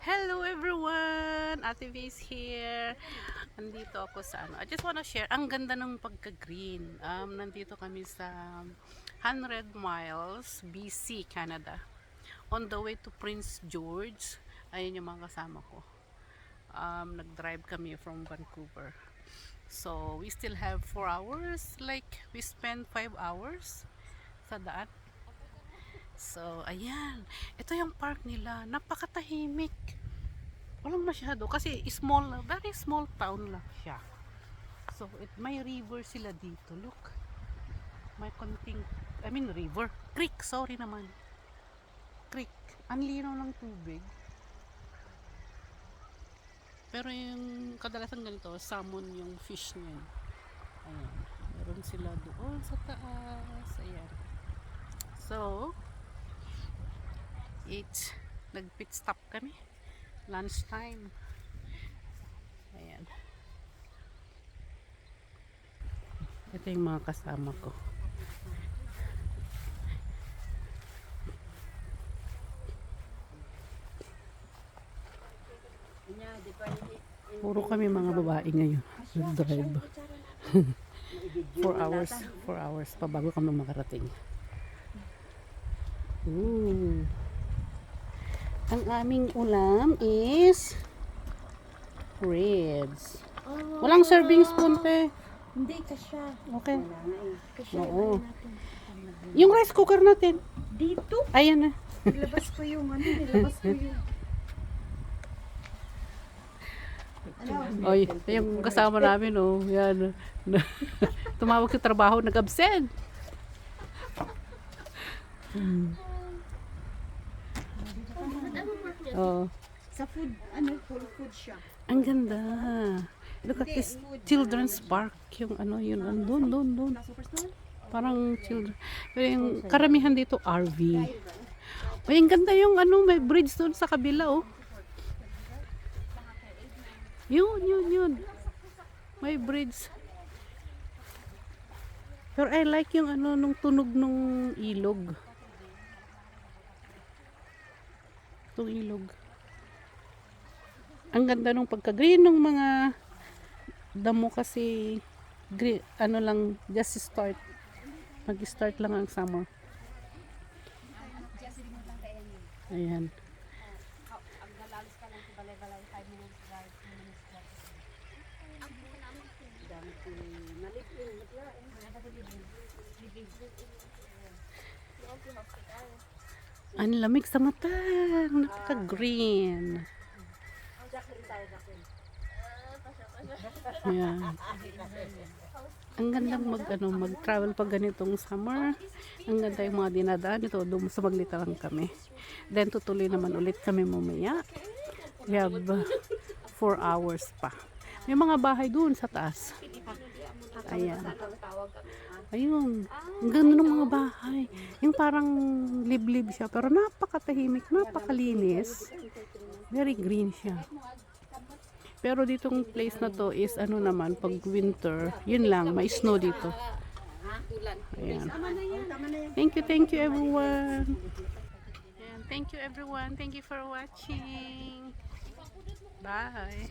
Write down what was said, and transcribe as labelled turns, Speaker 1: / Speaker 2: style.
Speaker 1: Hello everyone! Ate V is here. Nandito ako sa ano. I just wanna share. Ang ganda ng pagka-green. Nandito kami sa 100 miles BC, Canada. On the way to Prince George. Ayun yung mga kasama ko. Nag-drive kami from Vancouver. So, we still have 4 hours. Like, we spent 5 hours sa daan. So, ayan. Ito yung park nila. Napakatahimik. Walang masyado. Kasi small, very small town lang siya. So, may river sila dito. Look. May konting, river. Creek, sorry naman. Creek. Ang linaw ng tubig. Pero yung kadalasan ganito, salmon yung fish niyan. Ayan. Meron sila doon sa taas. Ayan. So, nag-pit stop kami. Lunch time. Ayan. Ito yung mga kasama ko. Puro kami mga babae ngayon. Nag-drive. 4 hours pa bago kami makarating. Ooh. Ang aming ulam is ribs. Walang serving spoon, pe.
Speaker 2: Hindi, kasya.
Speaker 1: Okay.
Speaker 2: Kasya.
Speaker 1: Oo. Yung rice cooker natin.
Speaker 2: Dito?
Speaker 1: Ayan na.
Speaker 2: Nilabas ko yung nilabas ko yung...
Speaker 1: Oy, yung kasama namin, oh. Yan. Tumawag sa trabaho, nag-absent. Oh.
Speaker 2: Sa food, full food siya.
Speaker 1: Ang ganda. Look at this children's park. Yung yun, doon. Parang children. Pero yung karamihan dito, RV. Ay, ang ganda yung may bridge doon sa kabila, oh. Yun. May bridge. Pero I like yung nung tunog nung ilog. Itong ilog. Ang ganda nung pagka-green ng mga damo kasi green, lang, just start. Mag-start lang ang summer. Ayan. Ang lamig sa mata. Nakaka-green. Ayan. Ang gandang mag-travel pag ganitong summer. Ang ganda yung mga dinadaan ito. Doon sa Maglita lang kami. Then tutuloy naman ulit kami mamaya. We have 4 hours pa. May mga bahay doon sa taas. Ayan. Ayun. Ang ganda ng mga bahay. Yung parang liblib siya. Pero napakatahimik. Napakalinis. Very green siya. Pero ditong place na to is naman pag winter, yun lang, may snow dito. Ayan. Thank you everyone. Ayan, thank you everyone. Thank you for watching. Bye.